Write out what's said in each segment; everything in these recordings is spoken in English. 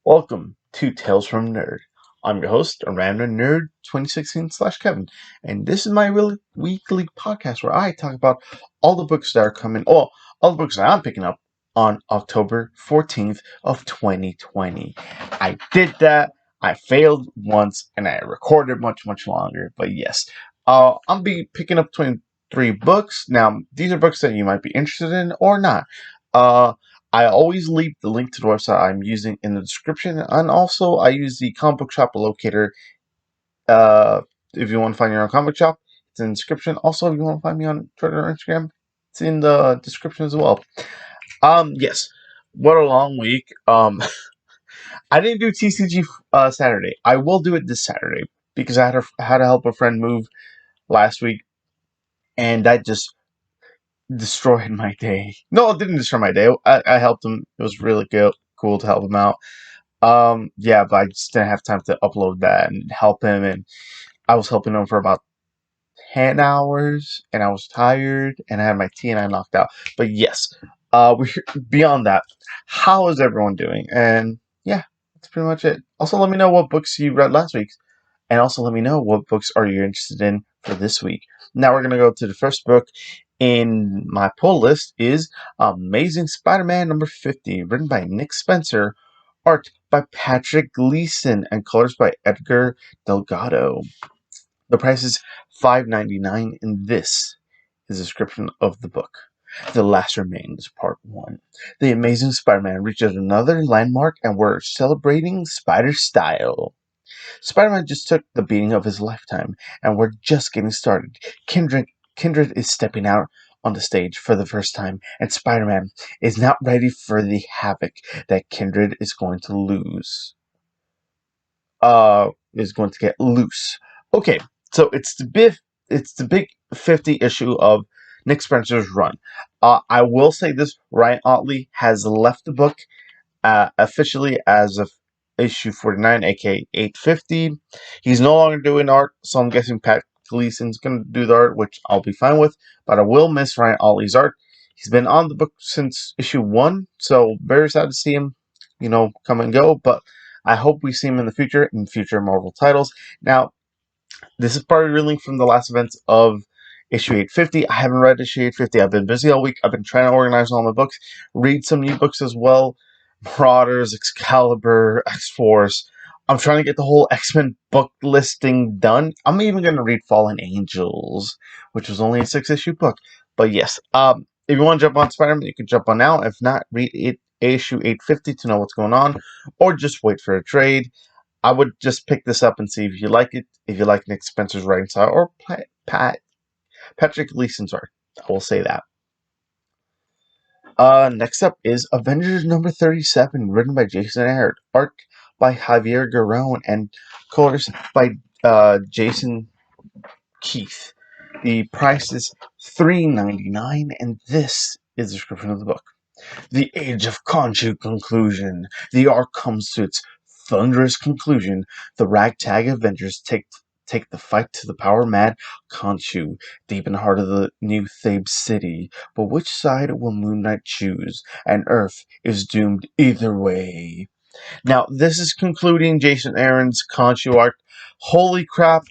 Welcome to Tales from Nerd. I'm your host, Random Nerd 2016/Kevin, and this is my weekly podcast where I talk about all the books that are coming, all the books that I'm picking up on October 14th of 2020. I did that. I failed once, and I recorded much longer. But yes, I'll be picking up 23 books. Now, these are books that you might be interested in or not. I always leave the link to the website I'm using in the description, and also I use the comic book shop locator. Uh, if you want to find your own comic shop, it's in the description. Also, if you want to find me on Twitter or Instagram, it's in the description as well. Yes, what a long week. I didn't do TCG Saturday. I will do it this Saturday because I had to help a friend move last week, and that just destroyed my day. No, it didn't destroy my day. I helped him. It was really cool to help him out. Yeah, but I just didn't have time to upload that and help him, and I was helping him for about 10 hours, and I was tired, and I had my tea, and I knocked out. But yes, we're beyond that. How is everyone doing? And yeah, that's pretty much it. Also, let me know what books you read last week, and also let me know what books are you interested in for this week. Now we're gonna go to the first book in my pull list is Amazing Spider-Man number 50, written by Nick Spencer, art by Patrick Gleason, and colors by Edgar Delgado. The price is $5.99, and this is a description of the book. The Last Remains, Part 1. The Amazing Spider-Man reaches another landmark, and we're celebrating Spider style. Spider-Man just took the beating of his lifetime, and we're just getting started. Kindred is stepping out on the stage for the first time, and Spider-Man is not ready for the havoc that Kindred is going to lose. Is going to get loose. Okay, so it's the big 50 issue of Nick Spencer's run. I will say this: Ryan Ottley has left the book officially as of issue 49, aka 850. He's no longer doing art, so I'm guessing Pat Gleason's going to do the art, which I'll be fine with, but I will miss Ryan Otley's art. He's been on the book since issue 1, so very sad to see him, come and go, but I hope we see him in the future, in future Marvel titles. Now, this is probably reeling from the last events of issue 850. I haven't read issue 850. I've been busy all week. I've been trying to organize all my books, read some new books as well. Marauders, Excalibur, X-Force. I'm trying to get the whole X-Men book listing done. I'm even going to read Fallen Angels, which was only a 6-issue book. But yes, if you want to jump on Spider-Man, you can jump on now. If not, read issue 850 to know what's going on, or just wait for a trade. I would just pick this up and see if you like it, if you like Nick Spencer's writing style, or Patrick Gleason's art. I will say that. Next up is Avengers Number 37, written by Jason Aaron, art by Javier Garrón, and colors by Jason Keith. The price is $3.99, and this is the description of the book. The age of Khonshu conclusion. The arc comes to its thunderous conclusion. The ragtag Avengers take the fight to the power-mad Khonshu, deep in the heart of the new Thebes city. But which side will Moon Knight choose? And Earth is doomed either way. Now, this is concluding Jason Aaron's Khonshu arc. Holy crap,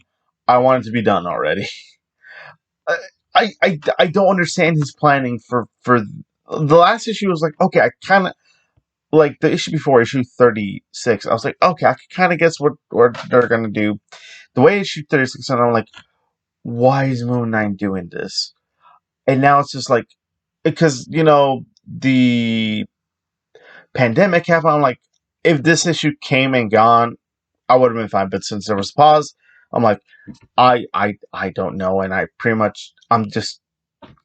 I want it to be done already. I don't understand his planning for the last issue. Was like, okay, I kind of like the issue before, issue 36. I was like, okay, I can kind of guess what they're gonna do. The way issue 36, and I'm like, why is Moon Knight doing this? And now it's just like, because the pandemic happened. I'm like, if this issue came and gone, I would have been fine. But since there was pause, I'm like, I don't know, and I'm just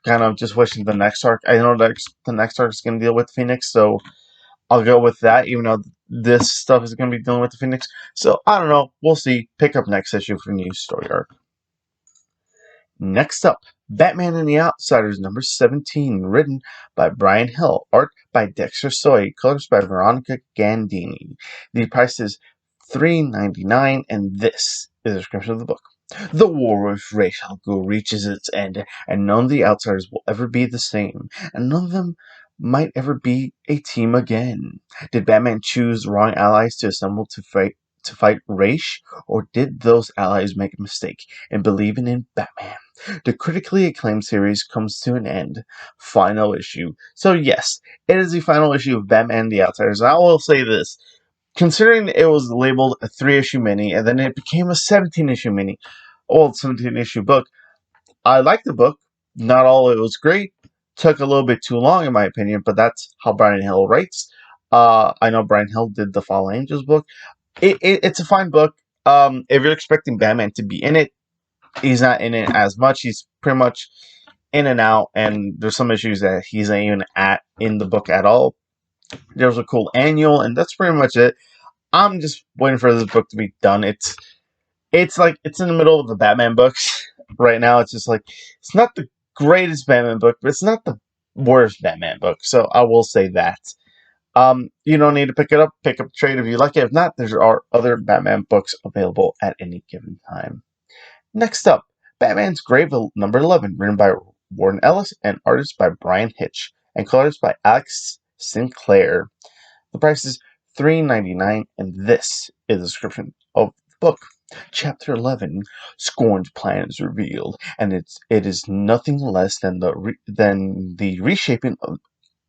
kind of just wishing the next arc. I know that the next arc is going to deal with Phoenix, so I'll go with that, even though this stuff is going to be dealing with the Phoenix. So I don't know. We'll see. Pick up next issue for new story arc. Next up, Batman and the Outsiders number 17, written by Brian Hill, art by Dexter Soy, colors by Veronica Gandini. The price is $3.99, and this is a description of the book. The war with Ra's al Ghul reaches its end, and none of the Outsiders will ever be the same, and none of them might ever be a team again? Did Batman choose the wrong allies to assemble to fight Raish, or did those allies make a mistake in believing in Batman? The critically acclaimed series comes to an end. Final issue. So yes, it is the final issue of Batman and the Outsiders. And I will say this. Considering it was labeled a 3-issue mini, and then it became a 17-issue mini, 17-issue book, I liked the book. Not all of it was great. Took a little bit too long, in my opinion, but that's how Brian Hill writes. I know Brian Hill did the Fallen Angels book. It's a fine book. If you're expecting Batman to be in it, he's not in it as much. He's pretty much in and out, and there's some issues that he's not even in the book at all. There's a cool annual, and that's pretty much it. I'm just waiting for this book to be done. It's like it's in the middle of the Batman books right now. It's just like it's not the greatest Batman book, but it's not the worst Batman book. So I will say that. You don't need to pick it up. Pick up the trade if you like it. If not, there are other Batman books available at any given time. Next up, Batman's Grave number 11, written by Warren Ellis and artist by Brian Hitch, and colors by Alex Sinclair. The price is $3.99, and this is a description of the book. Chapter 11, Scorn's plan is revealed, and it is nothing less than the reshaping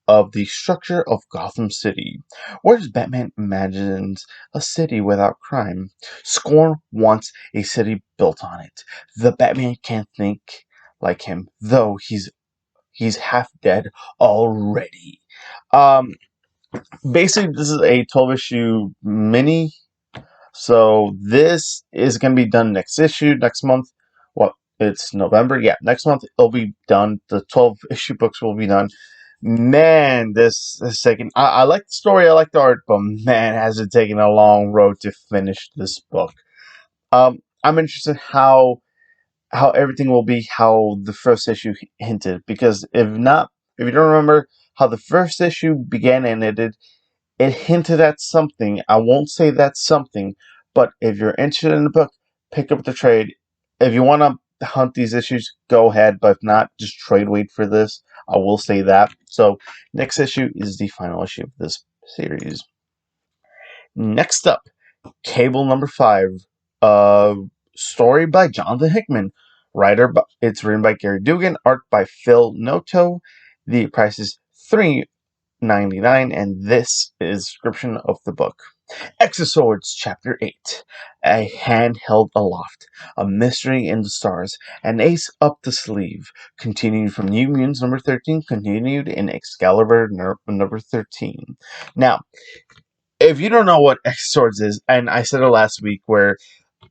of the structure of Gotham City. Whereas Batman imagines a city without crime, Scorn wants a city built on it. The Batman can't think like him, though he's half dead already. Basically, this is a 12-issue mini. So this is going to be done next month. Well, it's November. Yeah, next month it'll be done. The 12-issue books will be done. Man, this is taking... I like the story, I like the art, but man, has it taken a long road to finish this book. I'm interested how everything will be, how the first issue hinted, because if you don't remember how the first issue began and ended, it hinted at something. I won't say that's something, but if you're interested in the book, pick up the trade. If you want to hunt these issues, go ahead, but if not, just trade wait for this. I will say that. So, next issue is the final issue of this series. Next up, Cable number 5. Story by Jonathan Hickman. It's written by Gary Dugan, art by Phil Noto. The price is $3.99, and this is a description of the book. Exoswords, Chapter 8. A hand held aloft, a mystery in the stars, an ace up the sleeve. Continued from New Mutants number 13, continued in Excalibur number 13. Now, if you don't know what Exoswords is, and I said it last week, where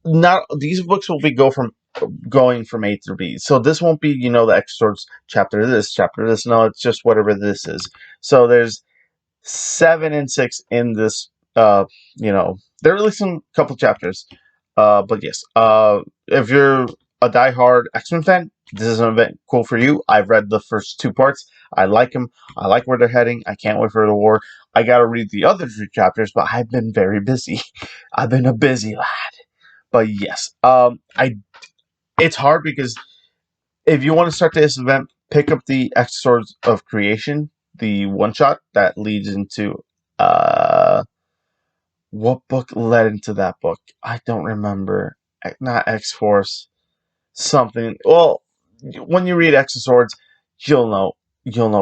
not these books will be going from A through B. So this won't be, the Exoswords chapter this. No, it's just whatever this is. So there's 7 and 6 in this. They're releasing a couple chapters. But yes, if you're a diehard X-Men fan, this is an event cool for you. I've read the first 2 parts. I like them. I like where they're heading. I can't wait for the war. I gotta read the other 3 chapters, but I've been very busy. I've been a busy lad. But yes, it's hard because if you want to start this event, pick up the X Swords of Creation, the one-shot that leads into, what book led into that book? I don't remember. Not X-Force. Something. Well, when you read X Swords, you'll know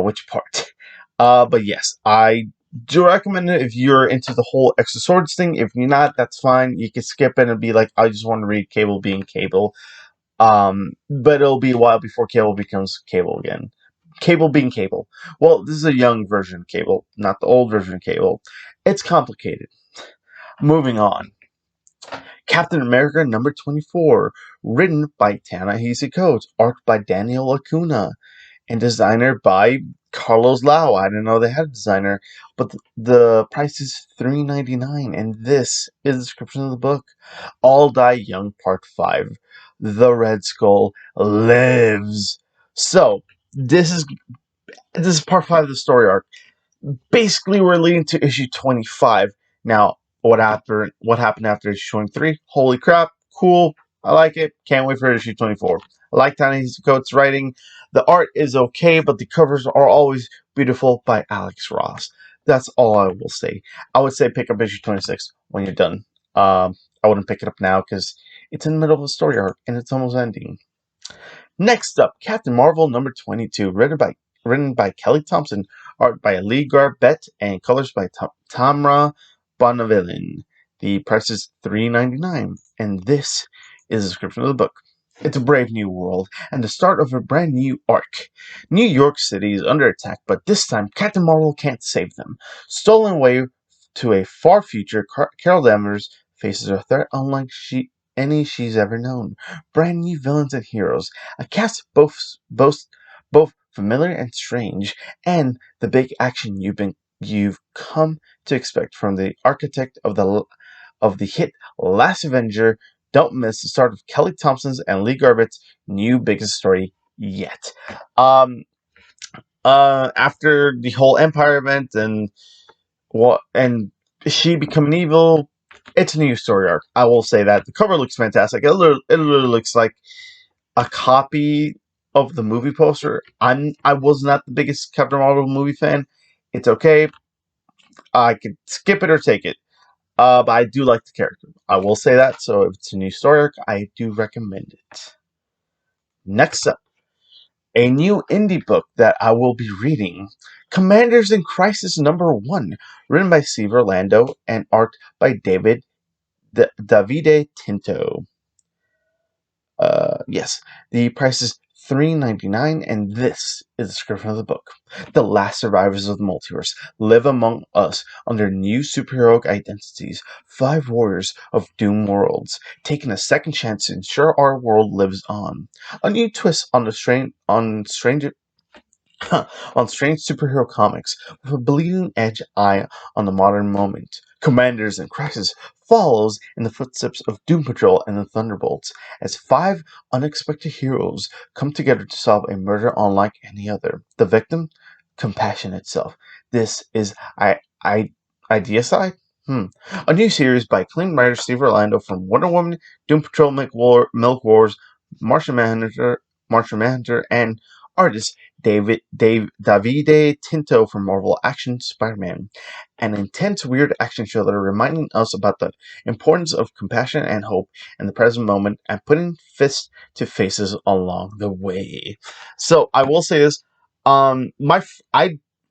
which part. But yes, I do recommend it if you're into the whole X Swords thing. If you're not, that's fine. You can skip it and be like, I just want to read Cable being Cable. But it'll be a while before Cable becomes Cable again. Cable being Cable. Well, this is a young version of Cable, not the old version of Cable. It's complicated. Moving on. Captain America number 24, written by Ta-Nehisi Coates, art by Daniel Acuna, and designer by Carlos Lau. I didn't know they had a designer, but the price is $3.99, and this is the description of the book. All Die Young Part 5. The Red Skull lives. So, this is Part 5 of the story arc. Basically, we're leading to issue 25. Now, what happened after issue 23? Holy crap, cool. I like it. Can't wait for issue 24. I like Ta-Nehisi Coates' writing. The art is okay, but the covers are always beautiful by Alex Ross. That's all I will say. I would say pick up issue 26 when you're done. I wouldn't pick it up now because it's in the middle of a story arc and it's almost ending. Next up, Captain Marvel number 22, written by Kelly Thompson, art by Lee Garbett, and colors by Tamra Bonavillin. The price is $3.99, and this is a description of the book. It's a brave new world, and the start of a brand new arc. New York City is under attack, but this time Captain Marvel can't save them. Stolen away to a far future, Carol Danvers faces a threat unlike any she's ever known. Brand new villains and heroes, a cast both familiar and strange, and the big action you've come to expect from the architect of the hit Last Avenger. Don't miss the start of Kelly Thompson's and Lee Garbett's new biggest story yet. After the whole Empire event and she becoming evil, it's a new story arc. I will say that the cover looks fantastic. It literally looks like a copy of the movie poster. I was not the biggest Captain Marvel movie fan. It's okay. I could skip it or take it. But I do like the character. I will say that. So if it's a new story arc, I do recommend it. Next up, a new indie book that I will be reading. Commanders in Crisis number 1, written by Steve Orlando and art by Davide Tinto. Yes, the price is $3.99, and this is the description of the book. The last survivors of the multiverse live among us under new superheroic identities. 5 warriors of doomed worlds, taking a second chance to ensure our world lives on. A new twist on strange superhero comics, with a bleeding edge eye on the modern moment. Commanders in Crisis follows in the footsteps of Doom Patrol and the Thunderbolts, as 5 unexpected heroes come together to solve a murder unlike any other. The victim? Compassion itself. This is Ideaside? A new series by acclaimed writer Steve Orlando from Wonder Woman, Doom Patrol, Milk Wars, Martian Manhunter, and artist Davide Tinto from Marvel Action Spider-Man. An intense, weird action thriller reminding us about the importance of compassion and hope in the present moment and putting fists to faces along the way. So I will say this: I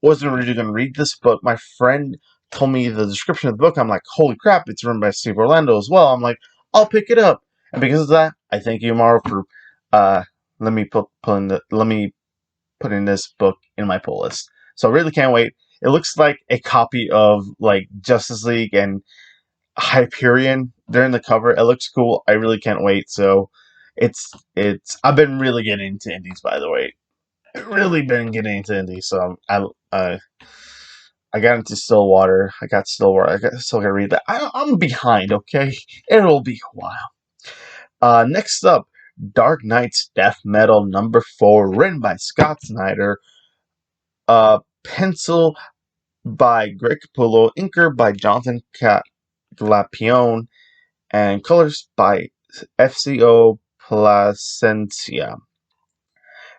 wasn't really going to read this, but my friend told me the description of the book. I'm like, holy crap! It's written by Steve Orlando as well. I'm like, I'll pick it up, and because of that, I thank you, Amaro, for let me putting this book in my pull list. So I really can't wait. It looks like a copy of like Justice League and Hyperion. They're in the cover. It looks cool. I really can't wait. So it's I've been really getting into indies, by the way. Really been getting into indies. So I got into Stillwater. Still gotta read that. I'm behind. Okay, it'll be a while. Next up, Dark Knight's Death Metal number 4, written by Scott Snyder, pencil by Greg Capullo, inker by Jonathan Glapione, and colors by FCO Placencia.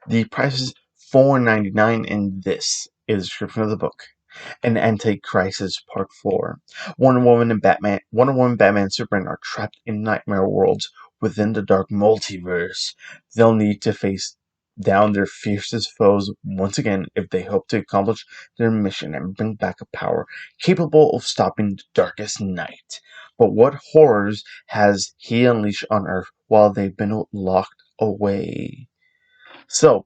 The price is $4.99, and this is the description of the book. An Anti-Crisis Part 4. Wonder Woman, Batman, and Superman are trapped in nightmare worlds within the dark multiverse. They'll need to face down their fiercest foes once again if they hope to accomplish their mission and bring back a power capable of stopping the darkest night. But what horrors has he unleashed on Earth while they've been locked away? So,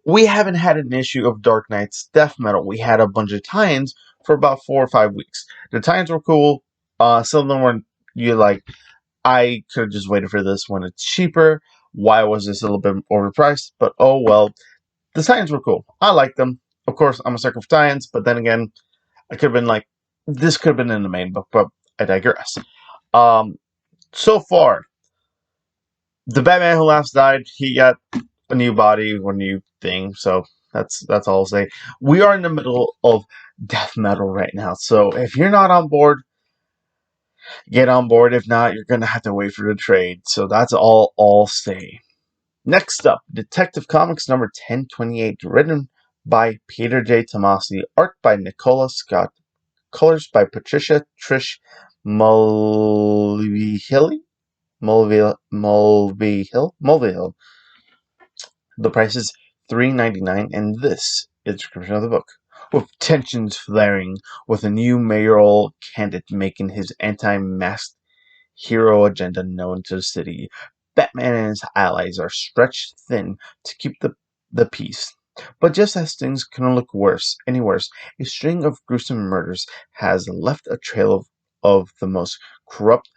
we haven't had an issue of Dark Knight's Death Metal. We had a bunch of tie-ins for about 4 or 5 weeks. The tie-ins were cool. Some of them were, I could have just waited for this when it's cheaper. Why was this a little bit overpriced? But oh well. The tie-ins were cool. I like them. Of course, I'm a sucker for tie-ins, but then again, I could have been like, this could have been in the main book, but I digress. So far, the Batman Who Laughs died. He got a new body, a new thing, so that's all I'll say. We are in the middle of death metal right now, so if you're not on board, get on board. If not, you're gonna have to wait for the trade. So that's all I'll say. Next up, Detective Comics number 1028, written by Peter J. Tomasi, art by Nicola Scott, colors by Patricia Trish Mulvihill. Mulvihill. The price is $3.99, and this is the description of the book. With tensions flaring, with a new mayoral candidate making his anti-masked hero agenda known to the city, Batman and his allies are stretched thin to keep the peace. But just as things couldn't look any worse, a string of gruesome murders has left a trail of the most corrupt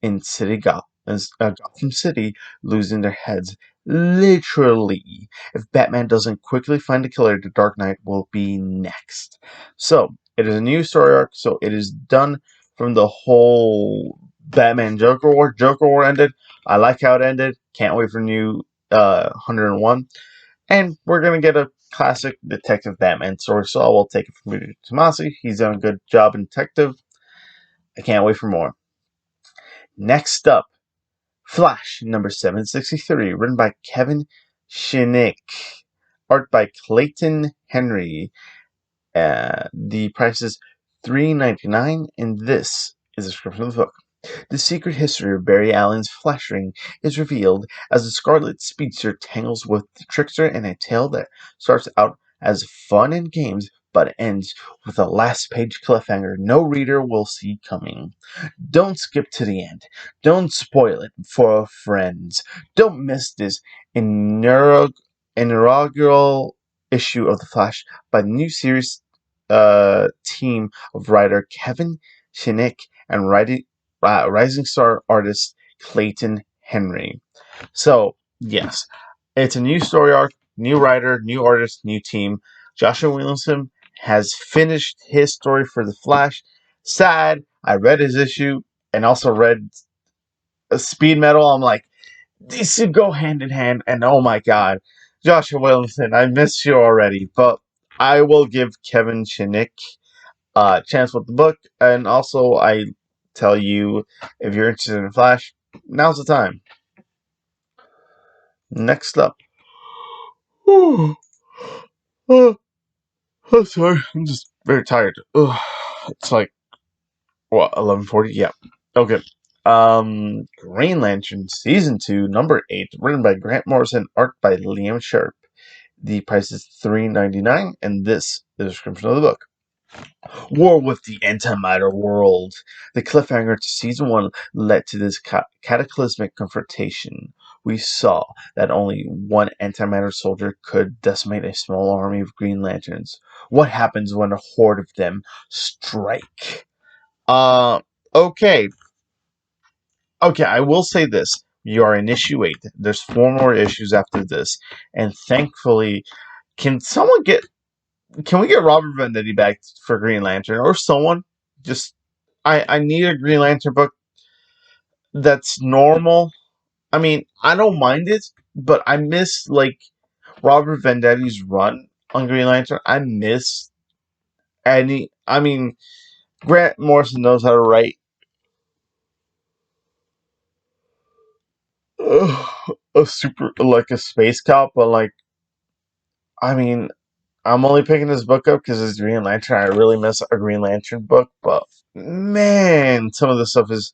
in Gotham City losing their heads. Literally. If Batman doesn't quickly find the killer, the Dark Knight will be next. So, it is a new story arc, so it is done from the whole Batman Joker War. Joker War ended. I like how it ended. Can't wait for new 101. And we're going to get a classic Detective Batman story, so I will take it from Peter Tomasi. He's done a good job in Detective. I can't wait for more. Next up, Flash number 763, written by Kevin Shinick, art by Clayton Henry. The price is $3.99, and this is the description of the book. The secret history of Barry Allen's flash ring is revealed as the Scarlet Speedster tangles with the Trickster in a tale that starts out as fun and games but ends with a last-page cliffhanger no reader will see coming. Don't skip to the end. Don't spoil it for our friends. Don't miss this inaugural issue of The Flash by the new series team of writer Kevin Shinick and rising star artist Clayton Henry. So, yes, it's a new story arc, new writer, new artist, new team. Joshua Williamson has finished his story for The Flash. Sad. I read his issue and also read Speed Metal. I'm like, these two go hand in hand, and oh my god, Joshua Williamson, I miss you already. But I will give Kevin Shinick a chance with the book, and also I tell you, if you're interested in Flash, now's the time. Next up. Oh, I'm sorry, I'm just very tired. It's like, what, 11:40? Yeah. Okay. Green Lantern Season 2, Number 8, written by Grant Morrison, art by Liam Sharp. The price is $3.99, and this is the description of the book. War with the antimatter world. The cliffhanger to Season 1 led to this cataclysmic confrontation. We saw that only one antimatter soldier could decimate a small army of Green Lanterns. What happens when a horde of them strike? Okay. Okay, I will say this. You are in issue 8. There's 4 more issues after this. And thankfully, can we get Robert Vendetti back for Green Lantern? Or someone? Just, I need a Green Lantern book that's normal. I mean, I don't mind it, but I miss, like, Robert Vendetti's run on Green Lantern. I miss Grant Morrison knows how to write a a space cop, but, like, I mean, I'm only picking this book up because it's Green Lantern. I really miss a Green Lantern book, but man, some of the stuff is.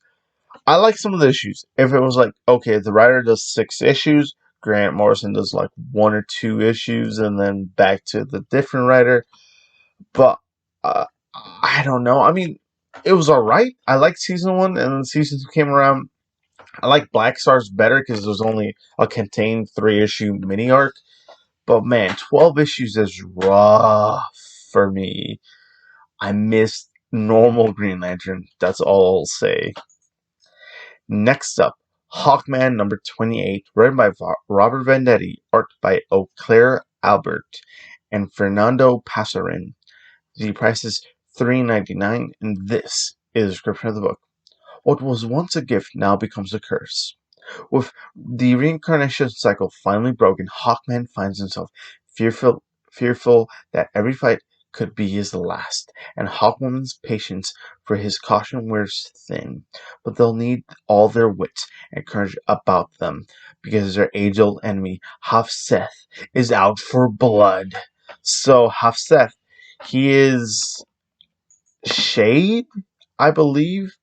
I like some of the issues. If it was like, okay, the writer does 6 issues, Grant Morrison does like 1 or 2 issues, and then back to the different writer. But I don't know. I mean, it was alright. I liked Season 1, and then Season 2 came around. I like Black Stars better because there's only a contained 3-issue mini arc. But man, 12 issues is rough for me. I missed normal Green Lantern. That's all I'll say. Next up, Hawkman number 28, written by Robert Vendetti, art by Auclair Albert and Fernando Pasarin. The price is $3.99, and this is the description of the book. What was once a gift now becomes a curse. With the reincarnation cycle finally broken, Hawkman finds himself fearful that every fight could be his last, and Hawkwoman's patience for his caution wears thin. But they'll need all their wits and courage about them, because their age-old enemy, Seth, is out for blood. So Hafseth, he is Shade, I believe.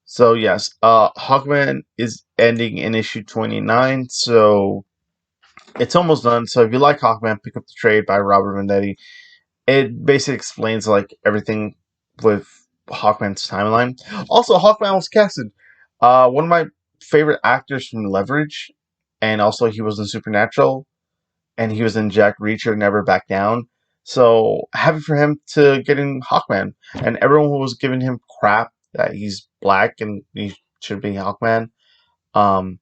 So yes, Hawkman is ending in issue 29, so it's almost done. So if you like Hawkman, pick up the trade by Robert Vendetti. It basically explains like everything with Hawkman's timeline. Also, Hawkman was casted. One of my favorite actors from Leverage, and also he was in Supernatural, and he was in Jack Reacher, Never Back Down. So happy for him to get in Hawkman, and everyone who was giving him crap that he's black and he should be Hawkman. Um,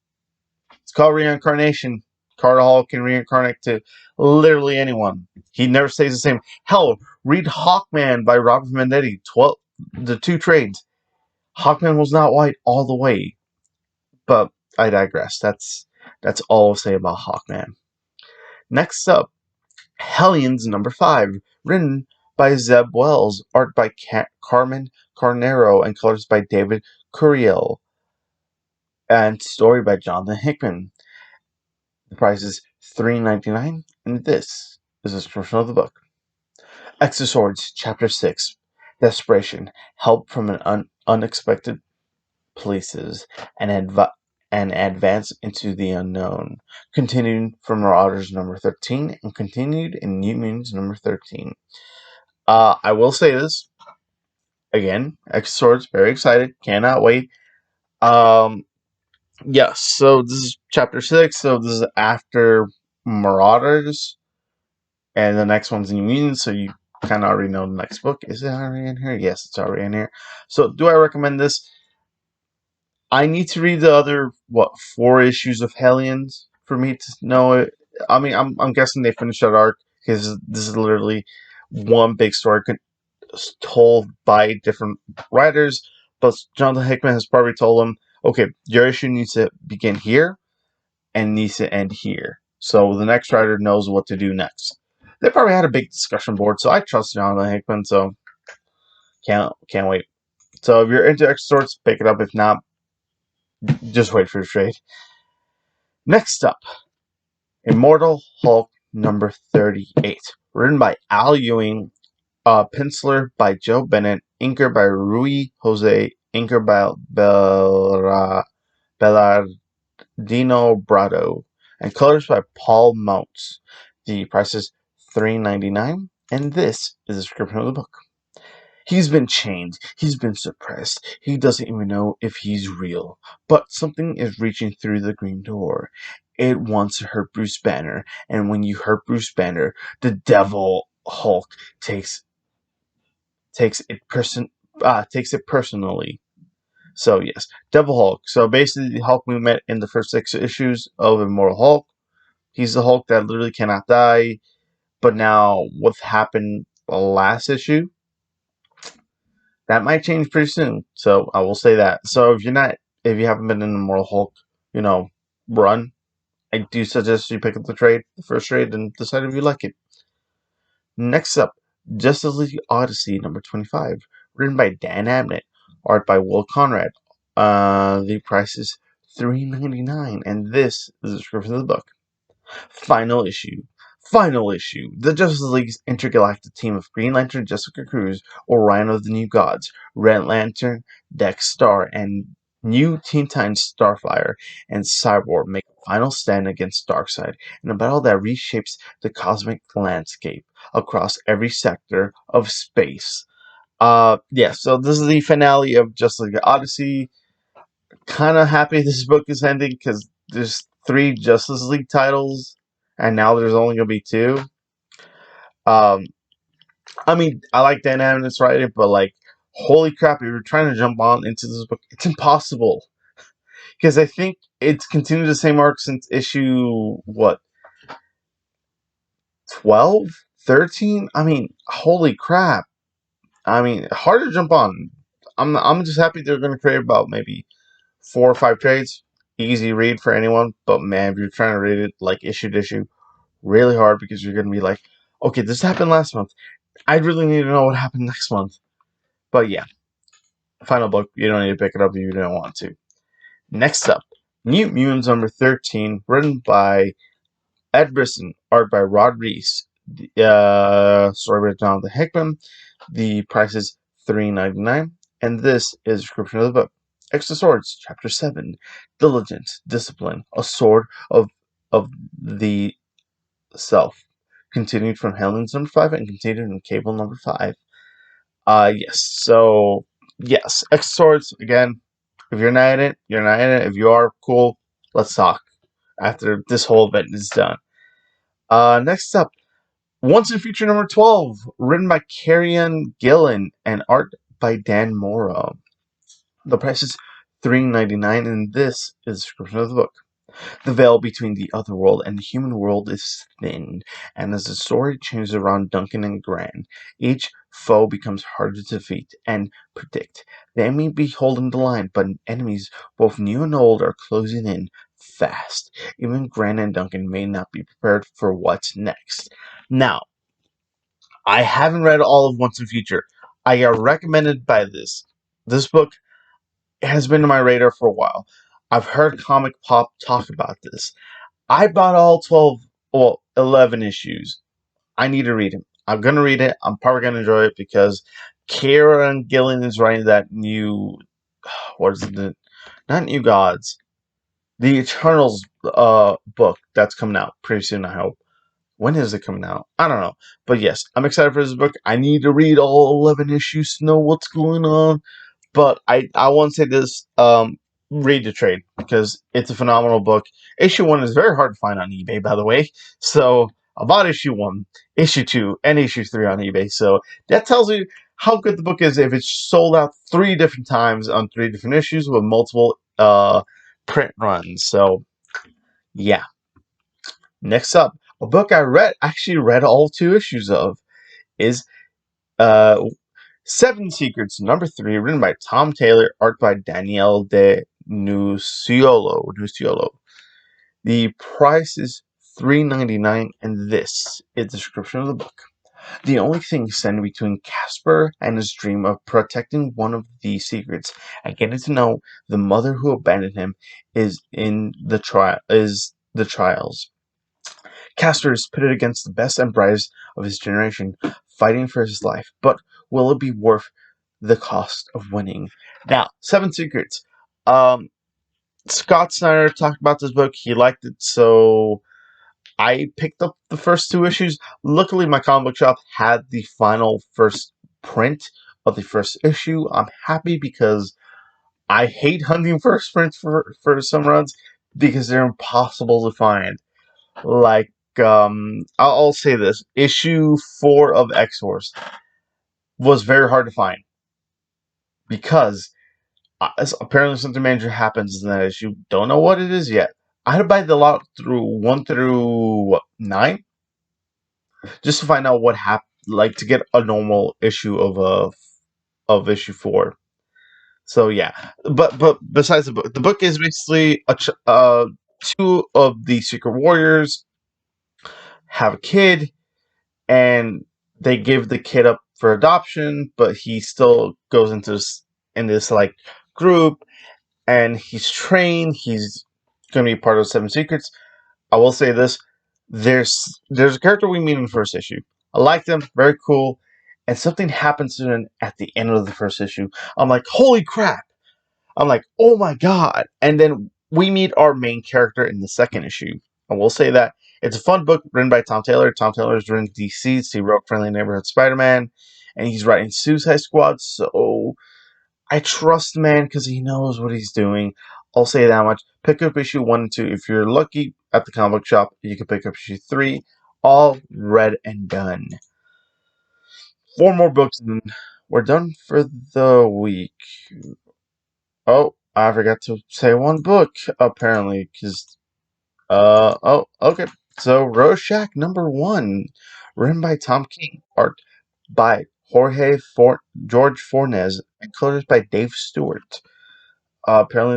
it's called reincarnation. Carter Hall can reincarnate to literally anyone. He never stays the same. Hell, read Hawkman by Robert Vendetti. The two trades. Hawkman was not white all the way, but I digress. That's all I'll say about Hawkman. Next up, Hellions number 5, written by Zeb Wells, art by Carmen Carnero, and colors by David Curiel, and story by Jonathan Hickman. The price is $3.99, and this is a description of the book. Exoswords, Chapter 6, Desperation, Help from an Unexpected Places, and advance into the unknown. Continued from Marauders number 13, and continued in Newman's number 13. I will say this, again, Exoswords, very excited, cannot wait. Yes, so this is Chapter 6, so this is after Marauders. And the next one's New Mutants, so you kind of already know the next book. Is it already in here? Yes, it's already in here. So, do I recommend this? I need to read the other, 4 issues of Hellions for me to know it. I mean, I'm guessing they finished that arc, because this is literally one big story told by different writers. But Jonathan Hickman has probably told them, okay, your issue needs to begin here and needs to end here. So the next writer knows what to do next. They probably had a big discussion board, so I trust Jonathan Hickman, so can't wait. So if you're into extra sorts, pick it up. If not, just wait for the trade. Next up, Immortal Hulk number 38, written by Al Ewing, penciler by Joe Bennett, inker by Rui Jose, inker by Bellardino Brado, and colors by Paul Mounts. The price is $3.99, and this is a description of the book. He's been chained. He's been suppressed. He doesn't even know if he's real. But something is reaching through the green door. It wants to hurt Bruce Banner, and when you hurt Bruce Banner, the Devil Hulk takes it personally. So yes, Devil Hulk. So basically, the Hulk we met in the first 6 issues of Immortal Hulk. He's the Hulk that literally cannot die. But now, what happened last issue, that might change pretty soon. So I will say that. So if you haven't been in the Immortal Hulk, run, I do suggest you pick up the first trade, and decide if you like it. Next up, Justice League Odyssey number 25, written by Dan Abnett, art by Will Conrad. The price is $3.99, and this is the description of the book. Final issue. Final issue. The Justice League's intergalactic team of Green Lantern, Jessica Cruz, Orion of the New Gods, Red Lantern, Dex Star, and new Teen Titans Starfire and Cyborg make a final stand against Darkseid in a battle that reshapes the cosmic landscape across every sector of space. So this is the finale of Justice League Odyssey. Kind of happy this book is ending, because there's 3 Justice League titles, and now there's only gonna be 2. Um, I mean, I like Dan Abnett's writing, but like, holy crap! If you're trying to jump on into this book, it's impossible, because I think it's continued the same arc since issue 12, 13. I mean, holy crap! I mean, hard to jump on. I'm just happy they're gonna create about maybe 4 or 5 trades. Easy read for anyone, but man, if you're trying to read it like issue to issue, really hard, because you're gonna be like, okay, this happened last month. I really need to know what happened next month. But yeah, final book. You don't need to pick it up if you don't want to. Next up, New Mutants number 13, written by Ed Brisson, art by Rod Reese, story by Jonathan Hickman. The price is $3.99, and this is a description of the book. Extra Swords, Chapter 7, Diligence, Discipline, a sword of the self. Continued from Headlands number 5 and continued in Cable number 5. Yes, so, yes, Extra Swords, again, if you're not in it, you're not in it. If you are, cool, let's talk after this whole event is done. Next up, Once in Future number 12, written by Carrion Gillen and art by Dan Mora. The price is $3.99, and this is the description of the book. The veil between the other world and the human world is thin, and as the story changes around Duncan and Gran, each foe becomes harder to defeat and predict. They may be holding the line, but enemies both new and old are closing in fast. Even Gran and Duncan may not be prepared for what's next. Now, I haven't read all of Once in Future. I got recommended by this. This book has been on my radar for a while. I've heard Comic Pop talk about this. I bought all 11 issues. I need to read it. I'm going to read it. I'm probably going to enjoy it because Kieran Gillen is writing that new, what is it? Not New Gods. The Eternals book that's coming out pretty soon, I hope. When is it coming out? I don't know. But yes, I'm excited for this book. I need to read all 11 issues to know what's going on. But I want to say this, read the trade, because it's a phenomenal book. Issue 1 is very hard to find on eBay, by the way. So, I bought issue 1, issue 2, and issue 3 on eBay. So, that tells you how good the book is if it's sold out 3 different times on 3 different issues with multiple print runs. So, yeah. Next up, a book I actually read all 2 issues of, is uh, Seven Secrets, number 3, written by Tom Taylor, art by Danielle De Nuciolo. The price is $3.99, and this is the description of the book. The only thing standing between Casper and his dream of protecting one of these secrets and getting to know the mother who abandoned him is the trials. Casper is pitted against the best and brightest of his generation, fighting for his life. But will it be worth the cost of winning? Now, Seven Secrets. Scott Snyder talked about this book. He liked it, so I picked up the first 2 issues. Luckily, my comic book shop had the final first print of the first issue. I'm happy because I hate hunting first prints for some runs because they're impossible to find. Like, I'll say this. Issue 4 of X-Force was very hard to find because apparently something major happens in that issue. Don't know what it is yet. I had to buy the lot through 1 through 9 just to find out what happened, like to get a normal issue of issue 4. So yeah, but besides the book is basically 2 of the secret warriors have a kid, and they give the kid up for adoption, but he still goes into this like group, and he's trained. He's going to be part of Seven Secrets. I will say this: there's a character we meet in the first issue. I like them, very cool, and something happens to them at the end of the first issue. I'm like, holy crap! I'm like, oh my god! And then we meet our main character in the second issue. I will say that it's a fun book written by Tom Taylor. Tom Taylor's written DC's. He wrote Friendly Neighborhood Spider-Man, and he's writing Suicide Squad. So I trust the man because he knows what he's doing. I'll say that much. Pick up issue 1 and 2. If you're lucky at the comic book shop, you can pick up issue 3. All read and done. 4 more books, and we're done for the week. Oh, I forgot to say 1 book, apparently, because, oh, okay. So, Rorschach number 1, written by Tom King, art by George Fornes, and colors by Dave Stewart. Apparently,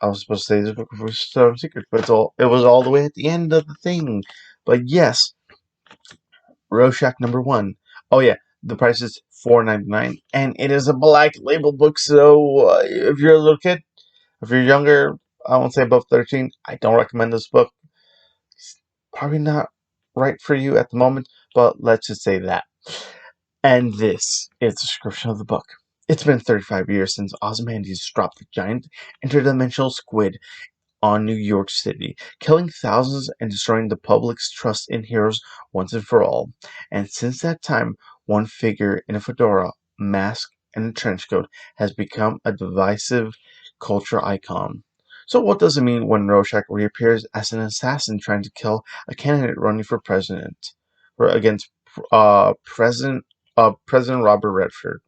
I was supposed to say this book was Seven Secrets, but it was all the way at the end of the thing. But yes, Rorschach number 1. Oh yeah, the price is $4.99, and it is a black label book. So if you're a little kid, if you're younger, I won't say above 13, I don't recommend this book. It's probably not right for you at the moment, but let's just say that. And this is the description of the book. It's been 35 years since Ozymandias dropped the giant interdimensional squid on New York City, killing thousands and destroying the public's trust in heroes once and for all. And since that time, one figure in a fedora, mask, and a trench coat has become a divisive culture icon. So what does it mean when Rorschach reappears as an assassin trying to kill a candidate running for president, or against President Robert Redford?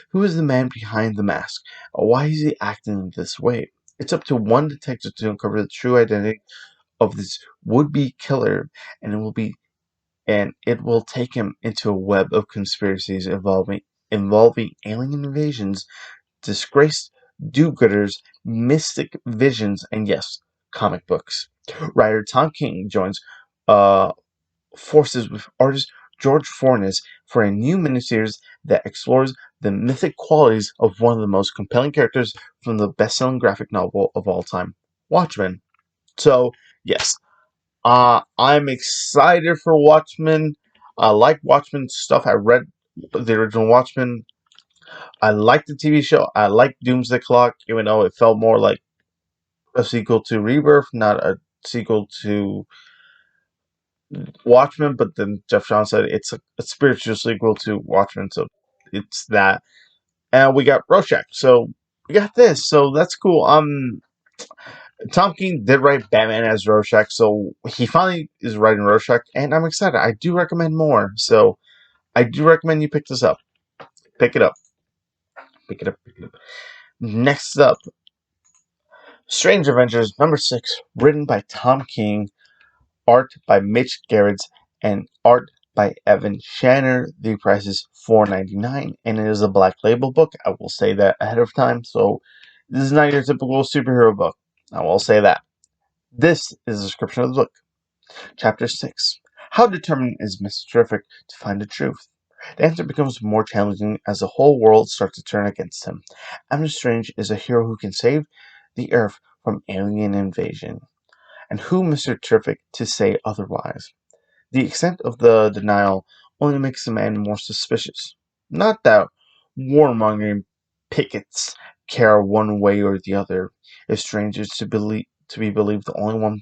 Who is the man behind the mask? Why is he acting this way? It's up to one detective to uncover the true identity of this would-be killer, and it will take him into a web of conspiracies involving alien invasions, disgraced do-gooders, mystic visions, and yes, comic books. Writer Tom King joins uh, forces with artist George Fornes for a new miniseries that explores the mythic qualities of one of the most compelling characters from the best-selling graphic novel of all time, Watchmen. So, yes, I'm excited for Watchmen. I like Watchmen stuff. I read the original Watchmen. I like the TV show. I like Doomsday Clock, even though it felt more like a sequel to Rebirth, not a sequel to Watchmen. But then Jeff Johns said it's a spiritual sequel to Watchmen, so it's that. And we got Rorschach, so we got this. So that's cool. Tom King did write Batman as Rorschach, so he finally is writing Rorschach, and I'm excited. I do recommend more, so I do recommend you pick this up. Pick it up. Pick it up. Pick it up. Next up, Strange Avengers number 6, written by Tom King, art by Mitch Gerrits, and art by Evan Shanner. The price is $4.99, and it is a black label book. I will say that ahead of time, so this is not your typical superhero book. I will say that. This is the description of the book. Chapter 6. How determined is Mr. Terrific to find the truth? The answer becomes more challenging as the whole world starts to turn against him. Abner Strange is a hero who can save the Earth from alien invasion. And who Mr. Terrific to say otherwise? The extent of the denial only makes the man more suspicious. Not that warmongering pickets care one way or the other. If Strange is to be believed, the only one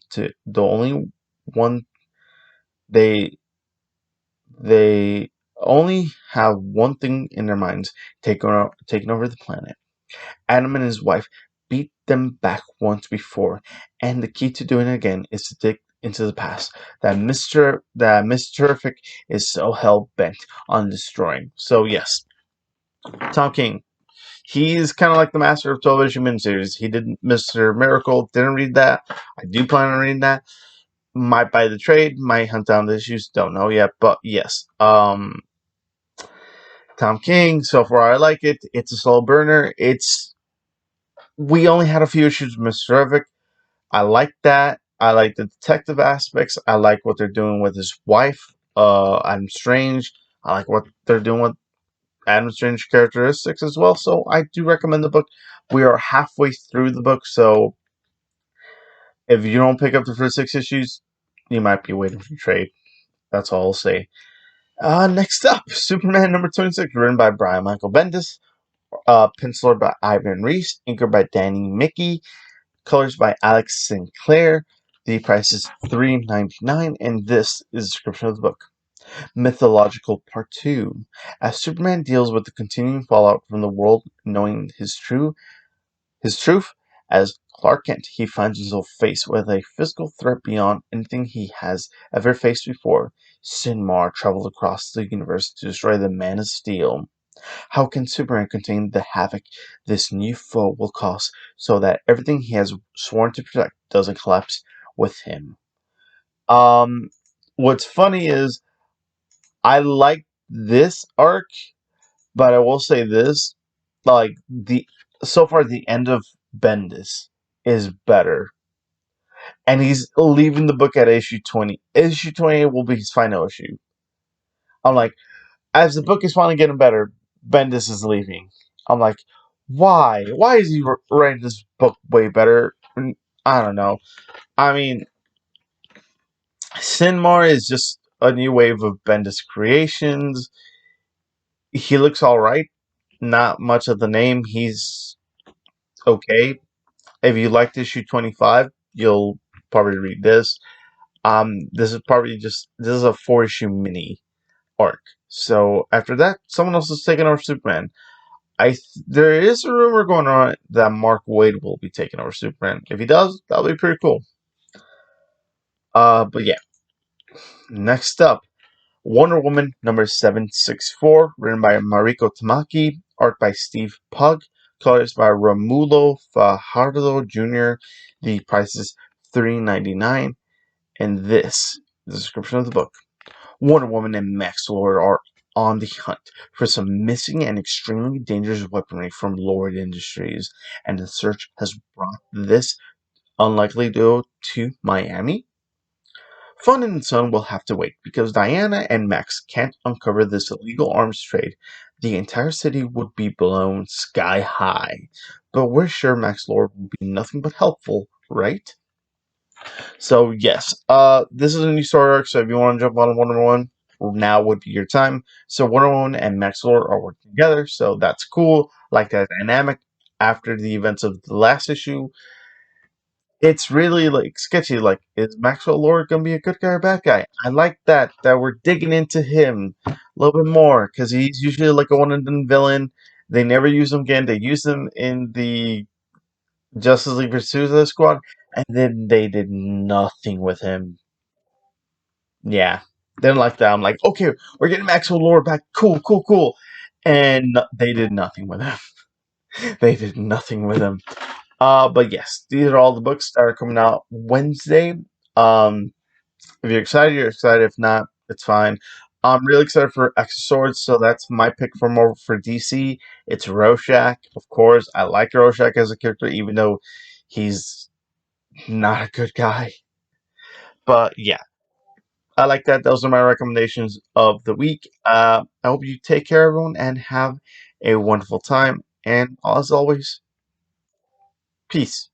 they they only have one thing in their minds: taking over the planet. Adam and his wife beat them back once before, and the key to doing it again is to dig into the past that Mr. Terrific is so hell bent on destroying. So yes, Tom King. He's kind of like the master of television miniseries. He did Mr. Miracle. Didn't read that. I do plan on reading that. Might buy the trade. Might hunt down the issues. Don't know yet. But yes. Tom King. So far, I like it. It's a slow burner. We only had a few issues with Mr. Terrific. I like that. I like the detective aspects. I like what they're doing with his wife, Adam Strange. I like what they're doing with Adam Strange characteristics as well. So I do recommend the book. We are halfway through the book, so if you don't pick up the first 6 issues, you might be waiting for trade. That's all I'll say. Next up, Superman number 26, written by Brian Michael Bendis, penciler by Ivan Reis, inker by Danny Mickey, colors by Alex Sinclair. The price is $3.99, and this is the description of the book. Mythological Part 2. As Superman deals with the continuing fallout from the world knowing his truth, as Clark Kent, he finds himself faced with a physical threat beyond anything he has ever faced before. Sinmar traveled across the universe to destroy the Man of Steel. How can Superman contain the havoc this new foe will cause so that everything he has sworn to protect doesn't collapse with him? What's funny is I like this arc, but I will say this: like so far, the end of Bendis is better, and he's leaving the book at issue 20. Issue 20 will be his final issue. I'm like, as the book is finally getting better, Bendis is leaving. I'm like, why? Why is he writing this book way better? I don't know. I mean, Sinmar is just a new wave of Bendis creations. He looks alright. Not much of the name. He's okay. If you liked issue 25, you'll probably read this. This is a 4 issue mini arc. So after that, someone else is taking over Superman. There is a rumor going on that Mark Waid will be taking over Superman. If he does, that'll be pretty cool. But yeah. Next up, Wonder Woman number 764, written by Mariko Tamaki, art by Steve Pugh, colors by Romulo Fajardo Jr. The price is $3.99, and this the description of the book. Wonder Woman and Max Lord are on the hunt for some missing and extremely dangerous weaponry from Lord Industries, and the search has brought this unlikely duo to Miami. Fun and Son will have to wait because Diana and Max can't uncover this illegal arms trade. The entire city would be blown sky high. But we're sure Max Lord will be nothing but helpful, right? So yes, this is a new story arc. So if you want to jump on Wonder Woman, now would be your time. So Wonder Woman and Max Lord are working together, so that's cool. Like that dynamic after the events of the last issue. It's really like sketchy. Like, is Maxwell Lord gonna be a good guy or bad guy? I like that we're digging into him a little bit more because he's usually like a one and done villain. They never use him again. They use him in the Justice League vs. Suicide Squad, and then they did nothing with him. Yeah, didn't like that. I'm like, okay, we're getting Maxwell Lord back. Cool, cool, cool. And they did nothing with him. They did nothing with him. But yes, these are all the books that are coming out Wednesday. Um, if you're excited, you're excited. If not, it's fine. I'm really excited for X of Swords, so that's my pick for more for DC. It's Rorschach, of course. I like Rorschach as a character, even though he's not a good guy. But yeah, I like that. Those are my recommendations of the week. I hope you take care, everyone, and have a wonderful time. And as always, peace.